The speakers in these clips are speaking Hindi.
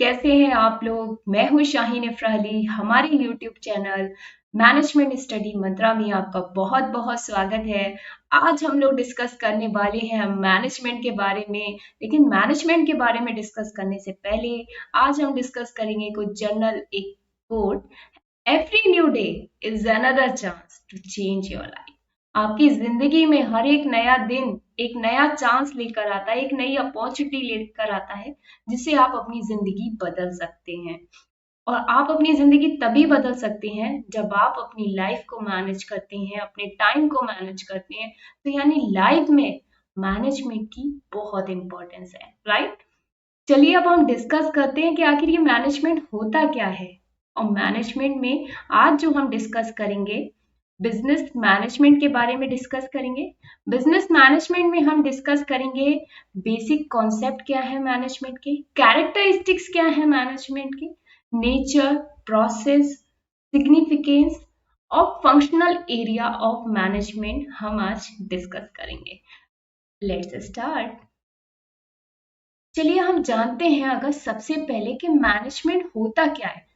कैसे हैं आप लोग। मैं हूं शाहीन इफ्राली। हमारे यूट्यूब चैनल मैनेजमेंट स्टडी मंत्रा में आपका बहुत बहुत स्वागत है। आज हम लोग डिस्कस करने वाले हैं मैनेजमेंट के बारे में। लेकिन मैनेजमेंट के बारे में डिस्कस करने से पहले आज हम डिस्कस करेंगे कुछ जनरल एक quote. Every new day is another chance to change your life. आपकी जिंदगी में हर एक नया दिन एक नया चांस लेकर आता है, एक नई अपॉर्चुनिटी लेकर आता है जिससे आप अपनी जिंदगी बदल सकते हैं। और आप अपनी जिंदगी तभी बदल सकते हैं जब आप अपनी लाइफ को मैनेज करते हैं, अपने टाइम को मैनेज करते हैं। तो यानी लाइफ में मैनेजमेंट की बहुत इंपॉर्टेंस है, राइट। चलिए अब हम डिस्कस करते हैं कि आखिर ये मैनेजमेंट होता क्या है। और मैनेजमेंट में आज जो हम डिस्कस करेंगे, बिजनेस मैनेजमेंट के बारे में डिस्कस करेंगे। बिजनेस मैनेजमेंट में हम डिस्कस करेंगे बेसिक कॉन्सेप्ट क्या है मैनेजमेंट के, कैरेक्टरिस्टिक्स क्या है मैनेजमेंट के, नेचर, प्रोसेस, सिग्निफिकेंस और फंक्शनल एरिया ऑफ मैनेजमेंट हम आज डिस्कस करेंगे। Let's start. चलिए हम जानते हैं अगर सबसे पहले कि मैनेजमेंट होता क्या है।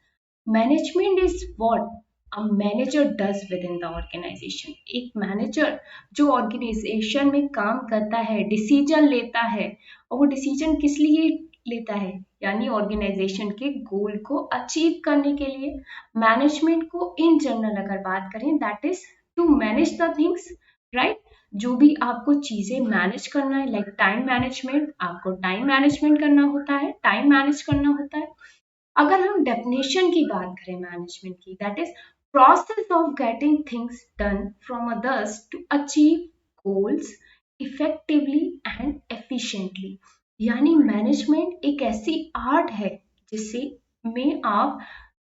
Management is what a manager does within the organisation. एक मैनेजर जो ऑर्गेनाइजेशन में काम करता है, डिसीजन लेता है। और वो डिसीजन किस लिए लेता है, यानी ऑर्गेनाइजेशन के गोल को अचीव करने के लिए। मैनेजमेंट को इन जनरल अगर बात करें, that is to manage the things, right. जो भी आपको चीजें मैनेज करना है, लाइक टाइम मैनेजमेंट, आपको टाइम मैनेजमेंट करना होता है, टाइम मैनेज करना होता है। अगर हम डेफिनेशन की बात करें मैनेजमेंट की, that is process of getting things done from others to achieve goals effectively and efficiently. यानी मैनेजमेंट एक ऐसी आर्ट है जिससे में आप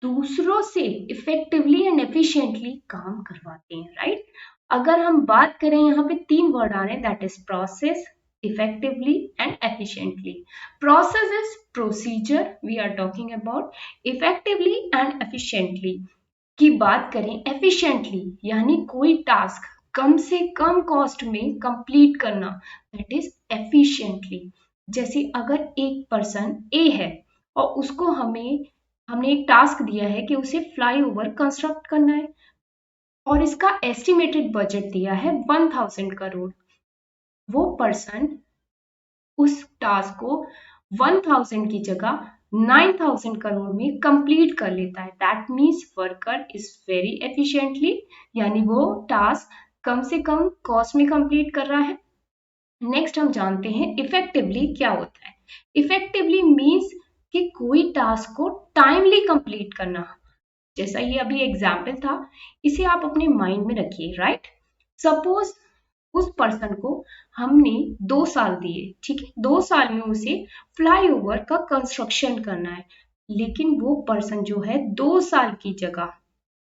दूसरों से इफेक्टिवली एंड एफिशिएंटली काम करवाते हैं, राइट। अगर हम बात करें, यहाँ पे तीन वर्ड आ रहे हैं, that is process, effectively and efficiently. Process is procedure we are talking about. Effectively and efficiently की बात करें, efficiently यानी कोई टास्क कम से कम कॉस्ट में कंप्लीट करना, that is efficiently। जैसे अगर एक पर्सन ए है और उसको हमने एक टास्क दिया है कि उसे फ्लाईओवर कंस्ट्रक्ट करना है और इसका एस्टिमेटेड बजट दिया है 1000 करोड़। वो पर्सन उस टास्क को 1000 की जगह 9000 करोड़ में कंप्लीट कर लेता है। That means worker is very efficiently, यानी वो टास्क कम से कम कॉस्ट में कंप्लीट कर रहा है। नेक्स्ट हम जानते हैं इफेक्टिवली क्या होता है। इफेक्टिवली मीन्स कि कोई टास्क को टाइमली कंप्लीट करना। जैसा ये अभी एग्जाम्पल था, इसे आप अपने माइंड में रखिए, राइट। सपोज उस पर्सन को हमने 2 साल दिए, ठीक है, 2 साल में उसे फ्लाईओवर का कंस्ट्रक्शन करना है। लेकिन वो पर्सन जो है 2 साल की जगह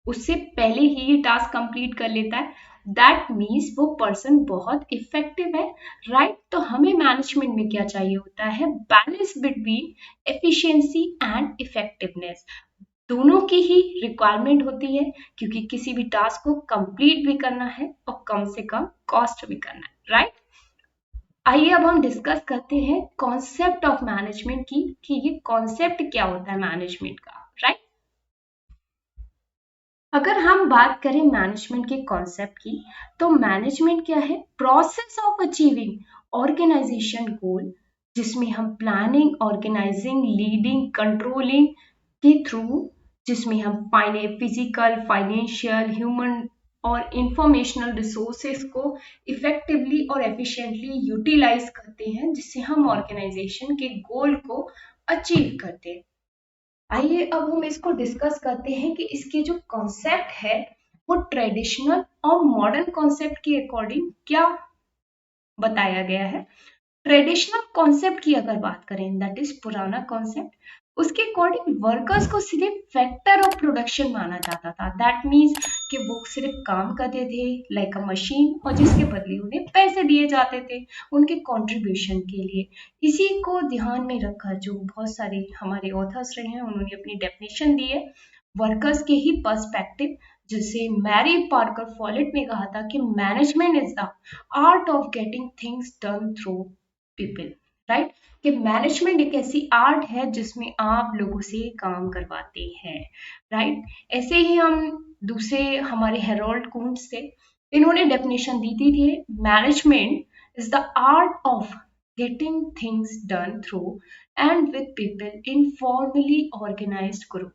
उससे पहले ही ये टास्क कंप्लीट कर लेता है। दैट मीन्स वो पर्सन बहुत इफेक्टिव है, राइट। तो हमें मैनेजमेंट में क्या चाहिए होता है, balance between efficiency and effectiveness. दोनों की ही रिक्वायरमेंट होती है, क्योंकि किसी भी टास्क को कंप्लीट भी करना है और कम से कम कॉस्ट भी करना है, राइट। आइए अब हम डिस्कस करते हैं कॉन्सेप्ट ऑफ मैनेजमेंट की, कि ये कॉन्सेप्ट क्या होता है मैनेजमेंट का, राइट। अगर हम बात करें मैनेजमेंट के कॉन्सेप्ट की, तो मैनेजमेंट क्या है, प्रोसेस ऑफ अचीविंग ऑर्गेनाइजेशन गोल, जिसमें हम प्लानिंग, ऑर्गेनाइजिंग, लीडिंग, कंट्रोलिंग के थ्रू, जिसमें हम फिजिकल, फाइनेंशियल, ह्यूमन और इंफॉर्मेशनल रिसोर्सेस को इफेक्टिवली और एफिशिएंटली यूटिलाइज करते हैं, जिससे हम ऑर्गेनाइजेशन के गोल को अचीव करते हैं। आइए अब हम इसको डिस्कस करते हैं कि इसके जो कॉन्सेप्ट है वो ट्रेडिशनल और मॉडर्न कॉन्सेप्ट के अकॉर्डिंग क्या बताया गया है। ट्रेडिशनल कॉन्सेप्ट की अगर बात करें, दैट इज पुराना कॉन्सेप्ट, उसके अकॉर्डिंग वर्कर्स को सिर्फ फैक्टर ऑफ प्रोडक्शन माना जाता था। दैट मीन्स कि वो सिर्फ काम करते थे लाइक अ मशीन, और जिसके बदले उन्हें पैसे दिए जाते थे उनके कंट्रीब्यूशन के लिए। इसी को ध्यान में रखकर जो बहुत सारे हमारे ऑथर्स रहे हैं, उन्होंने अपनी डेफिनेशन दी है वर्कर्स के ही पर्सपेक्टिव, जिसे मैरी पार्कर फॉलेट ने कहा था कि management is the art of getting things done through people. Right, कि मैनेजमेंट एक ऐसी आर्ट है जिसमें आप लोगों से काम करवाते हैं, राइट। ऐसे ही हम दूसरे हमारे हेरोल्ड कुंट्ज थे, इन्होंने डेफिनेशन दी थी management is the art of getting things done through and with people in formally organized group.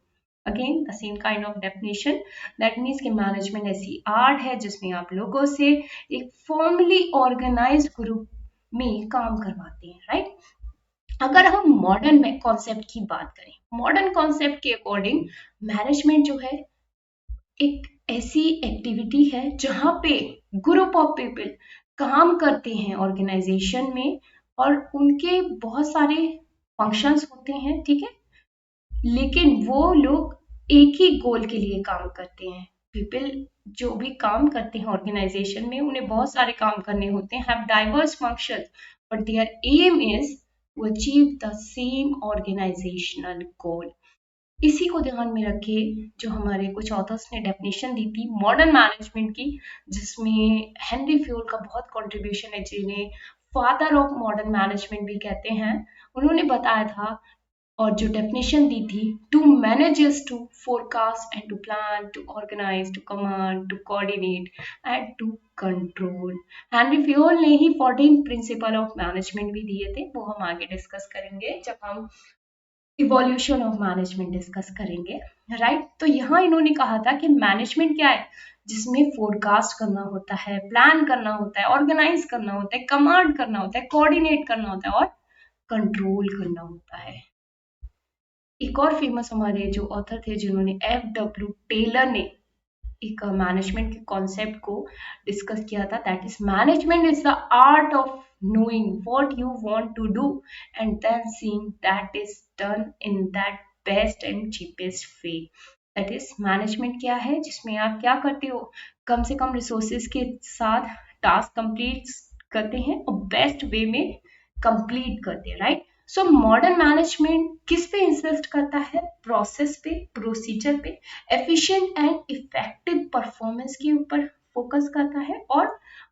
Again, the same kind of definition. That means कि मैनेजमेंट ऐसी आर्ट है जिसमें आप लोगों से एक फॉर्मली ऑर्गेनाइज्ड ग्रुप में काम करवाते हैं, राइट। अगर हम मॉडर्न में कॉन्सेप्ट की बात करें, मॉडर्न कॉन्सेप्ट के अकॉर्डिंग मैनेजमेंट जो है एक ऐसी एक्टिविटी है जहां पे ग्रुप ऑफ पीपल काम करते हैं ऑर्गेनाइजेशन में, और उनके बहुत सारे फंक्शंस होते हैं, ठीक है, लेकिन वो लोग एक ही गोल के लिए काम करते हैं। पीपल जो भी काम करते हैं ऑर्गेनाइजेशन में, उन्हें बहुत सारे काम करने होते हैं, have diverse functions, but their aim is to achieve the same organisational goal. इसी को ध्यान में रखे जो हमारे कुछ ऑथर्स ने डेफिनेशन दी थी मॉडर्न मैनेजमेंट की, जिसमें हेनरी फ्योल का बहुत कंट्रीब्यूशन है, जिन्हें फादर ऑफ मॉडर्न मैनेजमेंट भी कहते हैं। उन्होंने बताया था और जो डेफिनेशन दी थी, to manage is to forecast and to plan, to organise, to command, to coordinate and to control. Henry Fayol ने ही 14 प्रिंसिपल ऑफ मैनेजमेंट भी दिए थे, वो हम आगे डिस्कस करेंगे जब हम इवोल्यूशन ऑफ मैनेजमेंट डिस्कस करेंगे, राइट। तो यहाँ इन्होंने कहा था कि मैनेजमेंट क्या है, जिसमें फोरकास्ट करना होता है, प्लान करना होता है, ऑर्गेनाइज करना होता है, कमांड करना होता है, कोऑर्डिनेट करना होता है और कंट्रोल करना होता है। एक और फेमस हमारे जो ऑथर थे जिन्होंने F.W. टेलर ने एक मैनेजमेंट के कॉन्सेप्ट को डिस्कस किया था, that is management is the art of knowing what you want to do and then seeing that is done in that best and cheapest way. That is management क्या है, जिसमें आप क्या करते हो, कम से कम रिसोर्सेज के साथ टास्क कंप्लीट करते हैं और बेस्ट वे में कंप्लीट करते हैं, राइट। सो मॉडर्न मैनेजमेंट किस पे इंसिस्ट करता है, प्रोसेस पे, प्रोसीजर पे, एफिशिएंट एंड इफेक्टिव परफॉर्मेंस के ऊपर फोकस करता है और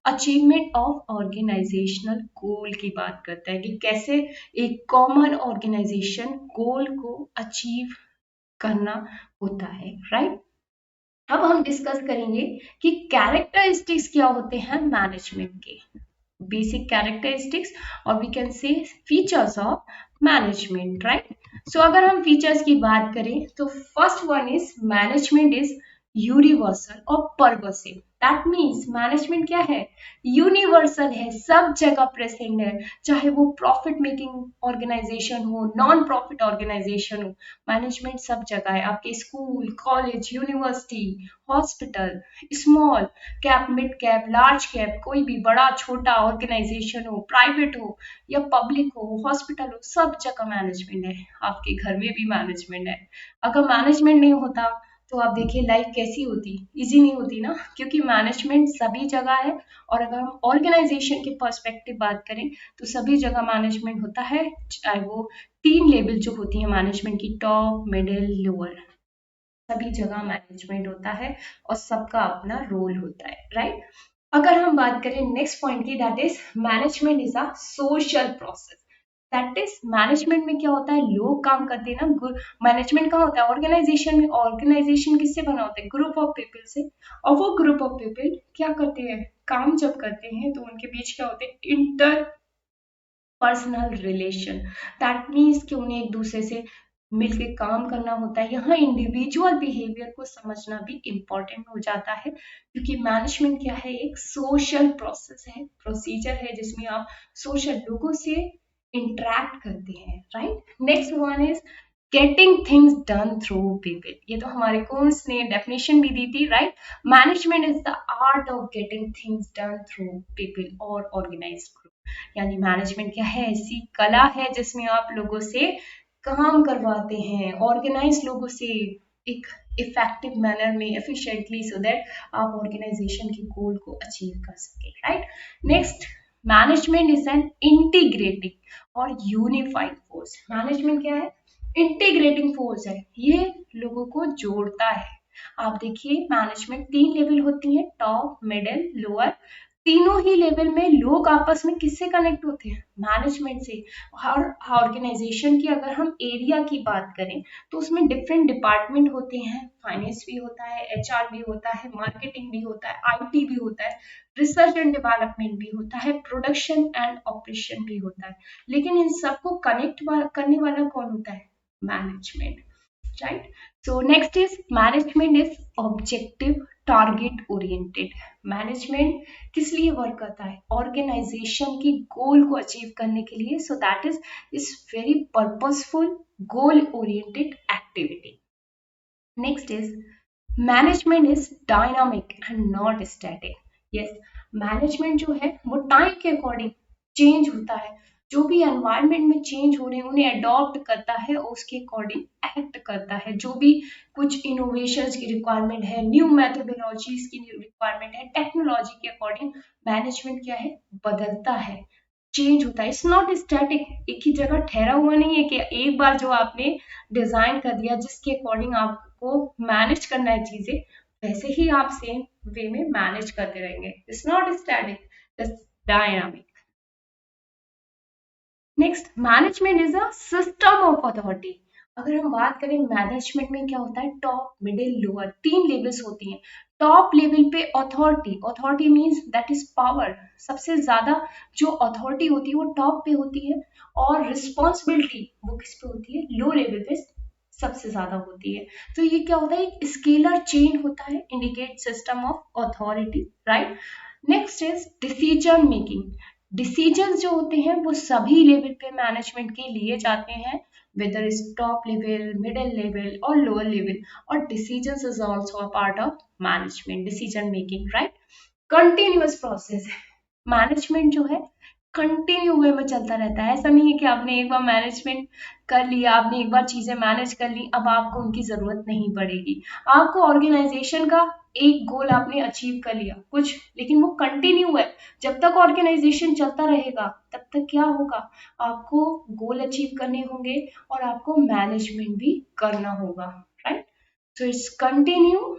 अचीवमेंट ऑफ ऑर्गेनाइजेशनल गोल की बात करता है कि कैसे एक कॉमन ऑर्गेनाइजेशन गोल को अचीव करना होता है, राइट। अब हम डिस्कस करेंगे कि कैरेक्टरिस्टिक्स क्या होते हैं मैनेजमेंट के, basic characteristics or we can say features of management, right? So अगर हम features की बात करें तो first one is management is universal और pervasive. That means management क्या है, universal है, सब जगह प्रेजेंट है, चाहे वो प्रॉफिट मेकिंग ऑर्गेनाइजेशन हो, नॉन प्रॉफिट ऑर्गेनाइजेशन हो, मैनेजमेंट सब जगह है। आपके school, college, university, hospital, small cap, mid cap, large cap, कोई भी बड़ा छोटा ऑर्गेनाइजेशन हो, प्राइवेट हो या पब्लिक हो, हॉस्पिटल हो, सब जगह मैनेजमेंट है। आपके घर में भी मैनेजमेंट है। अगर मैनेजमेंट नहीं होता तो आप देखिए लाइफ कैसी होती, इजी नहीं होती ना, क्योंकि मैनेजमेंट सभी जगह है। और अगर हम ऑर्गेनाइजेशन के पर्सपेक्टिव बात करें तो सभी जगह मैनेजमेंट होता है, चाहे वो 3 लेवल जो होती है मैनेजमेंट की, टॉप, मिडिल, लोअर, सभी जगह मैनेजमेंट होता है और सबका अपना रोल होता है, राइट। अगर हम बात करें नेक्स्ट पॉइंट की, that is management is a social process. That is management में क्या होता है, लोग काम करते हैं ना, मैनेजमेंट कहाँ होता है, ऑर्गेनाइजेशन में। ऑर्गेनाइजेशन किससे बना होता है, ग्रुप ऑफ पीपल से। और वो ग्रुप ऑफ पीपल क्या करते हैं, काम जब करते हैं तो उनके बीच क्या होते हैं, inter personal relation. That means कि उन्हें एक दूसरे से मिलकर काम करना होता है। यहाँ इंडिविजुअल बिहेवियर को समझना भी इम्पोर्टेंट हो जाता है, क्योंकि मैनेजमेंट क्या है, एक सोशल प्रोसेस है, प्रोसीजर है, जिसमें आप सोशल लोगों से इंटरेक्ट करते हैं, right. Next one is getting things done through people. ये तो हमारे कोर्स ने डेफिनेशन भी दी थी, right. Management is the art of getting things done through people और ऑर्गेनाइज्ड ग्रुप। यानी मैनेजमेंट क्या है, ऐसी कला है जिसमें आप लोगों से काम करवाते हैं, ऑर्गेनाइज लोगों से एक इफेक्टिव मैनर में, एफिशिएंटली, सो दैट आप ऑर्गेनाइजेशन के गोल को अचीव कर सके, right. Next, management is an integrating और यूनिफाइड फोर्स। मैनेजमेंट क्या है, इंटीग्रेटिंग फोर्स है, ये लोगों को जोड़ता है। आप देखिए मैनेजमेंट 3 लेवल होती है, टॉप, मिडिल, लोअर। तीनों ही लेवल में लोग आपस में किससे कनेक्ट होते हैं? मैनेजमेंट से। हर ऑर्गेनाइजेशन की अगर हम एरिया की बात करें तो उसमें डिफरेंट डिपार्टमेंट होते हैं, फाइनेंस भी होता है, एचआर भी होता है, मार्केटिंग भी होता है, आईटी भी होता है, रिसर्च एंड डेवलपमेंट भी होता है, प्रोडक्शन एंड ऑपरेशन भी होता है। लेकिन इन सबको कनेक्ट करने वाला कौन होता है? Management, right? So next is management is objective target oriented. Management किस लिए वर्क करता है? ऑर्गेनाइजेशन की गोल को अचीव करने के लिए। So that is very purposeful goal oriented activity. Next is management is dynamic and not static. Yes, management जो है वो टाइम के अकॉर्डिंग चेंज होता है। जो भी एनवायरनमेंट में चेंज हो रहे हैं उन्हें अडॉप्ट करता है और उसके अकॉर्डिंग एक्ट करता है। जो भी कुछ इनोवेशंस की रिक्वायरमेंट है, न्यू मैथोडोलॉजीज की रिक्वायरमेंट है, टेक्नोलॉजी के अकॉर्डिंग मैनेजमेंट क्या है? बदलता है, चेंज होता है। इट्स नॉट स्टैटिक, एक ही जगह ठहरा हुआ नहीं है कि एक बार जो आपने डिजाइन कर दिया जिसके अकॉर्डिंग आपको मैनेज करना है चीजें, वैसे ही आप सेम वे में मैनेज करते रहेंगे। It's not static, it's dynamic. Next, management is a system of authority. अगर हम बात करें मैनेजमेंट में क्या होता है, टॉप, मिडिल, लोअर, तीन लेवल्स होती हैं। टॉप लेवल पे authority, authority means that is power. सबसे ज्यादा जो अथॉरिटी होती है वो टॉप पे होती है, और रिस्पॉन्सिबिलिटी वो किस पे होती है? लो लेवल पे सबसे ज्यादा होती है। तो ये क्या होता है? एक स्केलर चेन होता है, indicate system of authority, right? Next is decision making. Decision जो होते हैं वो सभी लेवल पे मैनेजमेंट के लिए जाते हैं, whether is top level, middle level or lower level, or decisions is also a part of management decision making, right? Continuous process है मैनेजमेंट जो है, कंटिन्यू वे में चलता रहता है। ऐसा नहीं है कि आपने एक बार मैनेजमेंट कर लिया, आपने एक बार चीजें मैनेज कर ली, अब आपको उनकी जरूरत नहीं पड़ेगी। आपको ऑर्गेनाइजेशन का एक गोल आपने अचीव कर लिया कुछ, लेकिन वो कंटिन्यू है। जब तक ऑर्गेनाइजेशन चलता रहेगा तब तक क्या होगा? आपको गोल अचीव करने होंगे और आपको मैनेजमेंट भी करना होगा, right? So it's continue,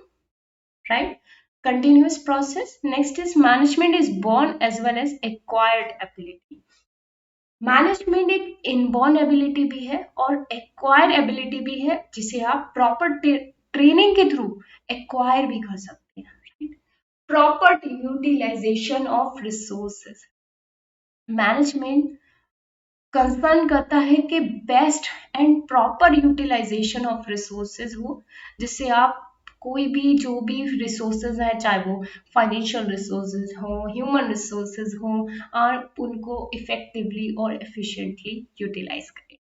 right? Continuous process. Next is management is born as well as acquired ability. Management एक इनबॉर्न एबिलिटी भी है और एक्वायर एबिलिटी भी है, जिसे आप प्रॉपर ट्रेनिंग के थ्रू एक्वायर भी कर सकते हैं। Proper utilisation of resources, management concern करता है कि best and proper utilisation of resources हो, जिससे आप कोई भी जो भी रिसोर्सेज है, चाहे वो फाइनेंशियल रिसोर्सेज हो, ह्यूमन रिसोर्सेज हो, आप उनको इफेक्टिवली और एफिशिएंटली यूटिलाइज करें।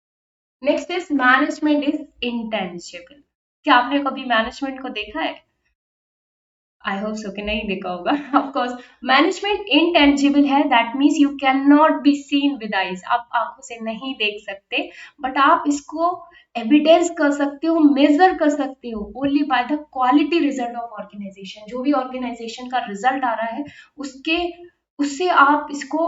Next is management is intangible. क्या आपने कभी मैनेजमेंट को देखा है? आई होप सो कि नहीं देखा होगा। ऑफ कोर्स मैनेजमेंट इनटेंजिबल है, that means you can not be seen with eyes, आप आंखों से नहीं देख सकते, बट आप इसको एविडेंस कर सकते हो, मेजर कर सकते हो only by the quality result of organisation. जो भी ऑर्गेनाइजेशन का रिजल्ट आ रहा है उसके उससे आप इसको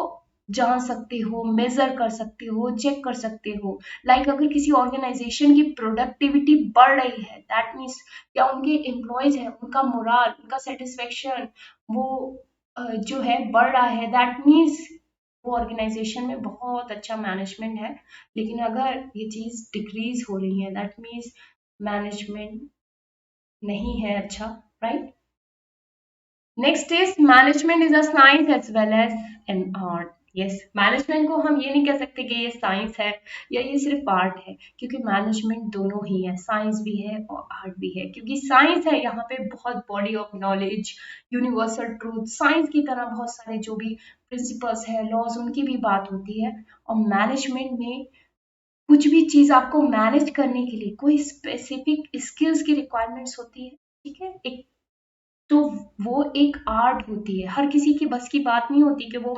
जान सकते हो, मेजर कर सकते हो, चेक कर सकते हो। लाइक अगर किसी ऑर्गेनाइजेशन की प्रोडक्टिविटी बढ़ रही है, दैट मीन्स या उनके एम्प्लॉयज है, उनका मोराल, उनका सेटिस्फेक्शन वो जो है बढ़ रहा है, दैट मीन्स वो ऑर्गेनाइजेशन में बहुत अच्छा मैनेजमेंट है। लेकिन अगर ये चीज डिक्रीज हो रही है, दैट मीन्स मैनेजमेंट नहीं है अच्छा, right? Next is management is a science as well as an art. Yes, management को हम ये नहीं कह सकते कि ये साइंस है या ये सिर्फ आर्ट है, क्योंकि मैनेजमेंट दोनों ही है, साइंस भी है और आर्ट भी है। क्योंकि साइंस है यहाँ पे बहुत body of knowledge, universal truth, science की तरह बहुत सारे जो भी प्रिंसिपल्स है, लॉज, उनकी भी बात होती है। और मैनेजमेंट में कुछ भी चीज आपको मैनेज करने के लिए कोई स्पेसिफिक स्किल्स की रिक्वायरमेंट्स होती है, ठीक है? एक तो वो एक आर्ट होती है, हर किसी की बस की बात नहीं होती कि वो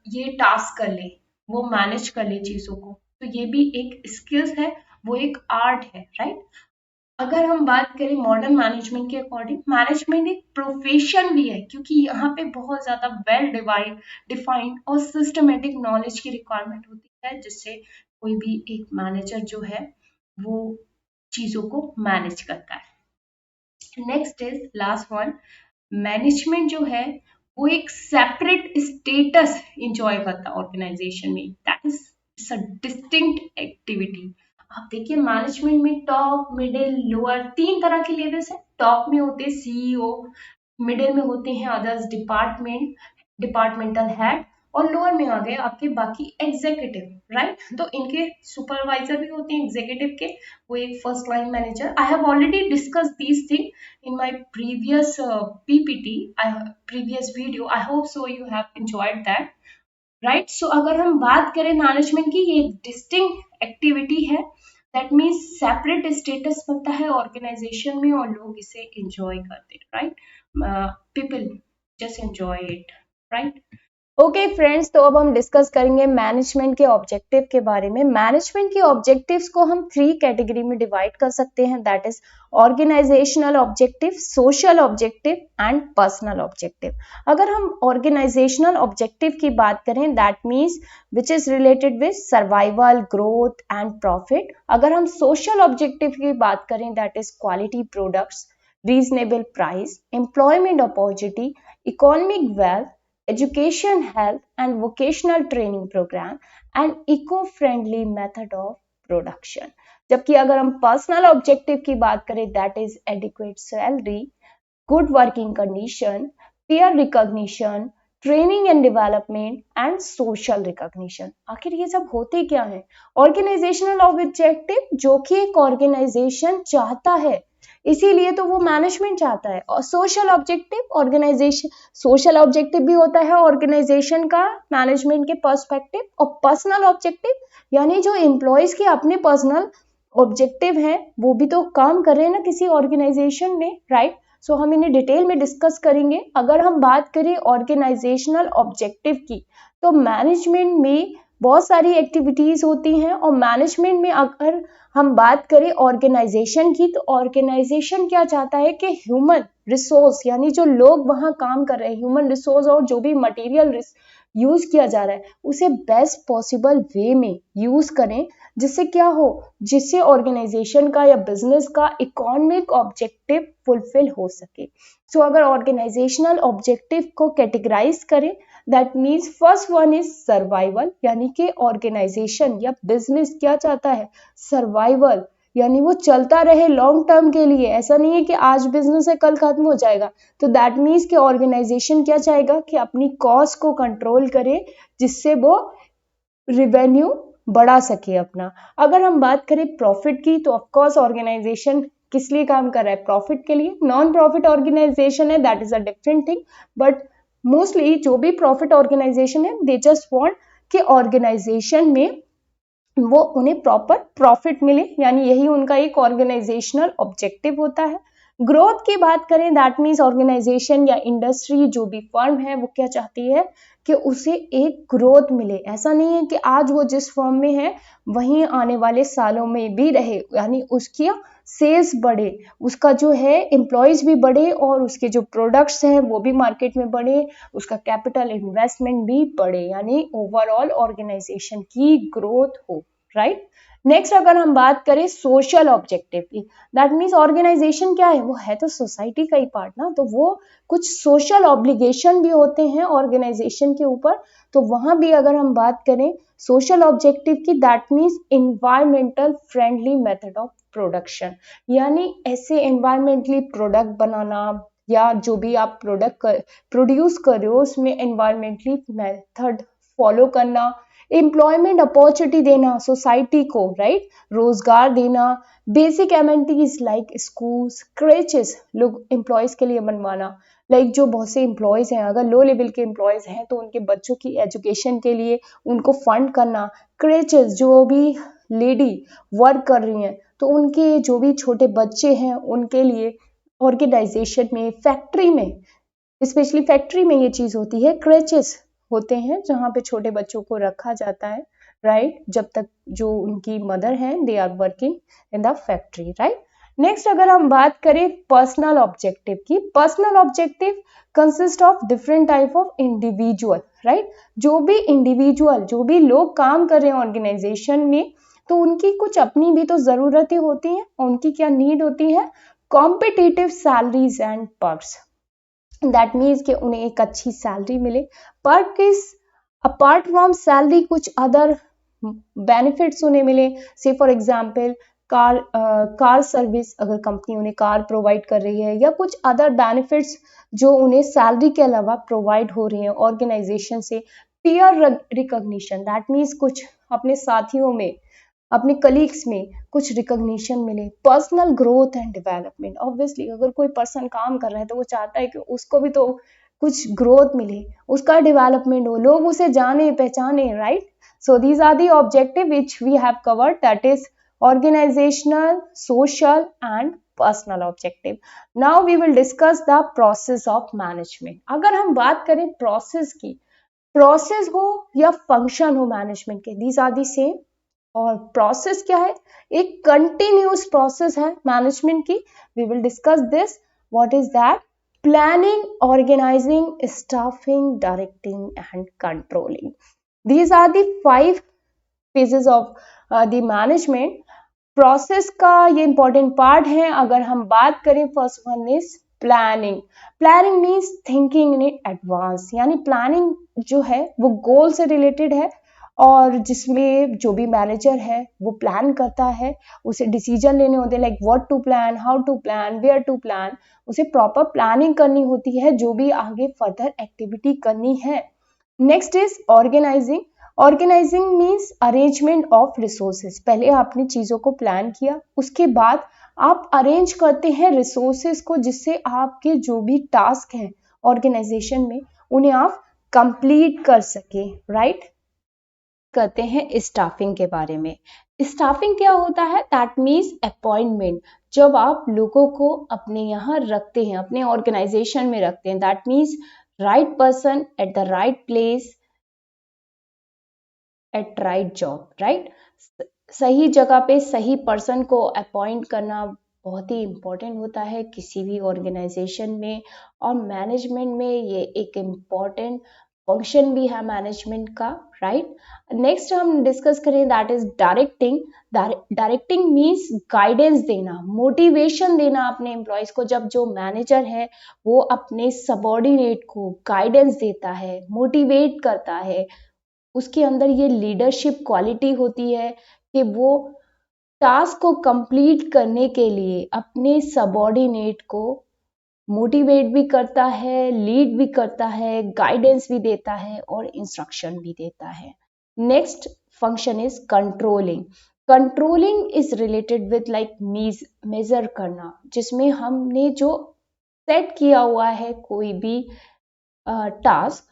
ये टास्क कर ले, वो मैनेज कर ले चीजों को। तो ये भी एक स्किल्स है, वो एक आर्ट है, राइट? अगर हम बात करें मॉडर्न मैनेजमेंट के अकॉर्डिंग, मैनेजमेंट एक प्रोफेशन भी है, क्योंकि यहाँ पे बहुत ज्यादा वेल डिफाइंड और सिस्टमेटिक नॉलेज की रिक्वायरमेंट होती है, जिससे कोई भी एक मैनेजर जो है वो चीजों को मैनेज करता है। Next is last one, management जो है वो एक सेपरेट स्टेटस इंजॉय करता है ऑर्गेनाइजेशन में, that is a distinct activity. आप देखिए मैनेजमेंट में टॉप, मिडिल, लोअर 3 तरह के लेवल्स हैं। टॉप में होते हैं सीईओ, मिडिल में होते हैं अदर्स डिपार्टमेंटल हेड, और लोअर में आ गए आपके बाकी एग्जीक्यूटिव, राइट। तो इनके सुपरवाइजर भी होते हैं एग्जीक्यूटिव के, वो एक first line manager. I have already discuss these thing in my previous PPT, previous video. I hope so you have enjoyed that, right? So अगर हम बात करें मैनेजमेंट की, ये डिस्टिंक्ट एक्टिविटी है, दैट मीन्स सेपरेट स्टेटस बनता है ऑर्गेनाइजेशन में और लोग इसे एंजॉय करते हैं, right. People just enjoy it, right. Okay friends, तो अब हम डिस्कस करेंगे मैनेजमेंट के ऑब्जेक्टिव के बारे में। मैनेजमेंट के ऑब्जेक्टिव्स को हम 3 कैटेगरी में डिवाइड कर सकते हैं, that is organisational objective, social objective and personal objective. अगर हम ऑर्गेनाइजेशनल ऑब्जेक्टिव की बात करें, that means which is related with survival, growth and profit. अगर हम सोशल ऑब्जेक्टिव की बात करें, that is quality products, reasonable price, employment opportunity, economic wealth, education, health and vocational training program and eco-friendly method of production। जबकि अगर हम पर्सनल ऑब्जेक्टिव की बात करें, that is adequate salary, good working condition, peer recognition, training and development and social recognition. आखिर ये सब होते क्या है? ऑर्गेनाइजेशनल ऑब्जेक्टिव जो कि एक ऑर्गेनाइजेशन चाहता है, इसीलिए तो वो मैनेजमेंट चाहता है। और social objective, organisation social objective भी होता है ऑर्गेनाइजेशन का मैनेजमेंट के पर्सपेक्टिव। और पर्सनल ऑब्जेक्टिव यानी जो एम्प्लॉयज के अपने पर्सनल ऑब्जेक्टिव हैं, वो भी तो काम कर रहे हैं ना किसी ऑर्गेनाइजेशन में, राइट। सो हम इन्हें डिटेल में डिस्कस करेंगे। अगर हम बात करें ऑर्गेनाइजेशनल ऑब्जेक्टिव की, तो मैनेजमेंट में बहुत सारी एक्टिविटीज होती हैं। और मैनेजमेंट में अगर हम बात करें ऑर्गेनाइजेशन की, तो ऑर्गेनाइजेशन क्या चाहता है कि ह्यूमन रिसोर्स यानी जो लोग वहां काम कर रहे हैं, ह्यूमन रिसोर्स और जो भी मटेरियल यूज किया जा रहा है, उसे बेस्ट पॉसिबल वे में यूज करें, जिससे क्या हो, जिससे ऑर्गेनाइजेशन का या बिजनेस का इकोनॉमिक ऑब्जेक्टिव फुलफिल हो सके। सो अगर ऑर्गेनाइजेशनल ऑब्जेक्टिव को कैटेगराइज करें, that means first one is survival, यानी कि ऑर्गेनाइजेशन या बिजनेस क्या चाहता है, सर्वाइवल, यानी वो चलता रहे लॉन्ग टर्म के लिए। ऐसा नहीं है कि आज बिजनेस है कल खत्म हो जाएगा। तो दैट मीन्स कि ऑर्गेनाइजेशन क्या चाहेगा कि अपनी कॉस्ट को कंट्रोल करे, जिससे वो रिवेन्यू बढ़ा सके अपना। अगर हम बात करें प्रॉफिट की, तो ऑफकोर्स ऑर्गेनाइजेशन किस लिए काम कर रहा है, प्रॉफिट के लिए। नॉन प्रॉफिट ऑर्गेनाइजेशन है, that is a different thing, but mostly जो भी प्रॉफिट ऑर्गेनाइजेशन है, दे जस्ट वांट कि ऑर्गेनाइजेशन में वो उन्हें प्रॉपर प्रॉफिट मिले, यानी यही उनका एक ऑर्गेनाइजेशनल ऑब्जेक्टिव होता है। ग्रोथ की बात करें, दैट मीन्स ऑर्गेनाइजेशन या इंडस्ट्री जो भी फर्म है, वो क्या चाहती है कि उसे एक ग्रोथ मिले। ऐसा नहीं है कि आज वो जिस फर्म में है वहीं आने वाले सालों में भी रहे, यानी उसकी सेल्स बढ़े, उसका जो है एम्प्लॉयज भी बढ़े और उसके जो प्रोडक्ट्स हैं वो भी मार्केट में बढ़े, उसका कैपिटल इन्वेस्टमेंट भी बढ़े, यानी ओवरऑल ऑर्गेनाइजेशन की ग्रोथ हो, राइट। नेक्स्ट अगर हम बात करें सोशल ऑब्जेक्टिव की, दैट मीन्स ऑर्गेनाइजेशन क्या है, वो है तो सोसाइटी का ही पार्ट ना, तो वो कुछ सोशल ऑब्लिगेशन भी होते हैं ऑर्गेनाइजेशन के ऊपर। तो वहां भी अगर हम बात करें सोशल ऑब्जेक्टिव की, that means environmental friendly method of production, यानी ऐसे एनवायरमेंटली प्रोडक्ट बनाना या जो भी आप प्रोडक्ट प्रोड्यूस कर रहे हो उसमें एनवायरमेंटली मेथड फॉलो करना, एम्प्लॉयमेंट अपॉर्चुनिटी देना सोसाइटी को, राइट, रोजगार देना, बेसिक एमिनिटीज लाइक स्कूल्स, क्रेचेस लोग एम्प्लॉयज के लिए बनवाना, लाइक जो बहुत से एम्प्लॉयज हैं, अगर लो लेवल के एम्प्लॉयज हैं तो उनके बच्चों की एजुकेशन के लिए उनको फंड करना, क्रेचेस जो भी लेडी वर्क कर रही हैं तो उनके जो भी छोटे बच्चे हैं उनके लिए ऑर्गेनाइजेशन में, फैक्ट्री में, स्पेशली फैक्ट्री में ये चीज होती है, क्रेचेस होते हैं जहाँ पे छोटे बच्चों को रखा जाता है, राइट, जब तक जो उनकी मदर है they are working in the factory, right. Next अगर हम बात करें पर्सनल ऑब्जेक्टिव की, personal objective consist of different type of individual, right, जो भी इंडिविजुअल जो भी लोग काम कर रहे हैं ऑर्गेनाइजेशन में, तो उनकी कुछ अपनी भी तो जरूरतें होती हैं, उनकी क्या नीड होती है, competitive salaries and perks, that means कि उन्हें एक अच्छी सैलरी मिले, पर किस अपार्ट फ्रॉम सैलरी कुछ अदर बेनिफिट्स उन्हें मिले। से फॉर एग्जांपल कार सर्विस, अगर कंपनी उन्हें कार प्रोवाइड कर रही है, या कुछ अदर बेनिफिट्स जो उन्हें सैलरी के अलावा प्रोवाइड हो रही हैं ऑर्गेनाइजेशन से। पीयर रिकॉग्निशन, दैट मीन्स कुछ अपने साथियों में, अपने कलीग्स में कुछ रिकॉग्निशन मिले। Personal growth and development, obviously अगर कोई पर्सन काम कर रहा है तो वो चाहता है कि उसको भी तो कुछ ग्रोथ मिले, उसका डेवलपमेंट हो, लोग उसे जाने पहचाने, right. So these are the objective which we have covered, that is organizational, social and personal objective. Now we will discuss the process of management. अगर हम बात करें process की, process हो या function हो management के, these are the same. और process क्या है? एक continuous process है management की. We will discuss this. What is that? Planning, organizing, staffing, directing and controlling. These are the 5 phases of the management. Process का ये इंपॉर्टेंट पार्ट है। अगर हम बात करें, first one is planning. Planning means thinking in advance, यानी प्लानिंग जो है वो गोल से रिलेटेड है, और जिसमें जो भी मैनेजर है वो प्लान करता है, उसे डिसीजन लेने होते हैं, like what to plan, how to plan, where to plan. उसे प्रॉपर प्लानिंग करनी होती है जो भी आगे फर्दर एक्टिविटी करनी है। Next is organising. Organising means arrangement of resources. पहले आपने चीज़ों को प्लान किया, उसके बाद आप अरेंज करते हैं रिसोर्सेज को, जिससे आपके जो भी टास्क हैं ऑर्गेनाइजेशन में उन्हें आप कंप्लीट कर सके, राइट। करते हैं स्टाफिंग के बारे में। स्टाफिंग क्या होता है? That means appointment. जब आप लोगों को अपने यहाँ रखते हैं, अपने ऑर्गेनाइजेशन में रखते हैं, that means right person at the right place at right job, right. सही जगह पे सही पर्सन को अपॉइंट करना बहुत ही इम्पोर्टेंट होता है किसी भी ऑर्गेनाइजेशन में, और मैनेजमेंट में ये एक इम्पॉर्टेंट फंक्शन भी है मैनेजमेंट का, राइट। नेक्स्ट हम डिस्कस करें, that is directing. Directing means guidance देना, मोटिवेशन देना अपने एम्प्लॉयज को। जब जो मैनेजर है वो अपने सबॉर्डिनेट को गाइडेंस देता है, मोटिवेट करता है, उसके अंदर ये लीडरशिप क्वालिटी होती है कि वो टास्क को कंप्लीट करने के लिए अपने सबॉर्डिनेट को मोटिवेट भी करता है, लीड भी करता है, गाइडेंस भी देता है और इंस्ट्रक्शन भी देता है। Next function is controlling. Controlling is related with like measure करना, जिसमें हमने जो सेट किया हुआ है कोई भी टास्क,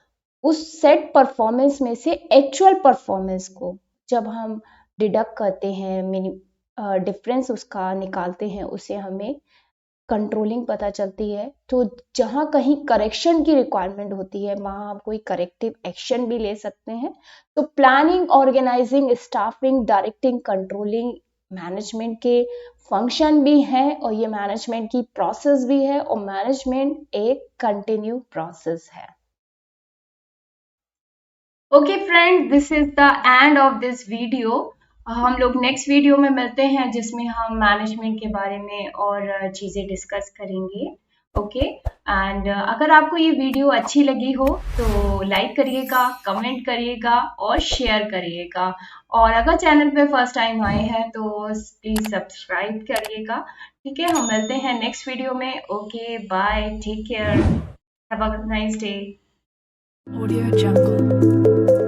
उस सेट परफॉर्मेंस में से एक्चुअल परफॉर्मेंस को जब हम डिडक्ट करते हैं, डिफरेंस उसका निकालते हैं, उसे हमें कंट्रोलिंग पता चलती है। तो जहाँ कहीं करेक्शन की रिक्वायरमेंट होती है वहाँ आप कोई करेक्टिव एक्शन भी ले सकते हैं। तो planning, organising, staffing, directing, controlling management के फंक्शन भी हैं, और ये मैनेजमेंट की प्रोसेस भी है, और मैनेजमेंट एक कंटिन्यू प्रोसेस है। Okay friend, this is the end of this video. हम लोग नेक्स्ट वीडियो में मिलते हैं जिसमें हम मैनेजमेंट के बारे में और चीज़ें डिस्कस करेंगे। ओके, एंड अगर आपको ये वीडियो अच्छी लगी हो तो लाइक करिएगा, कमेंट करिएगा और शेयर करिएगा। और अगर चैनल पे फर्स्ट टाइम आए हैं तो प्लीज़ सब्सक्राइब करिएगा। ठीक है, हम मिलते हैं नेक्स्ट वीडियो में। Okay, bye, take care, have a nice day. Audio Jungle.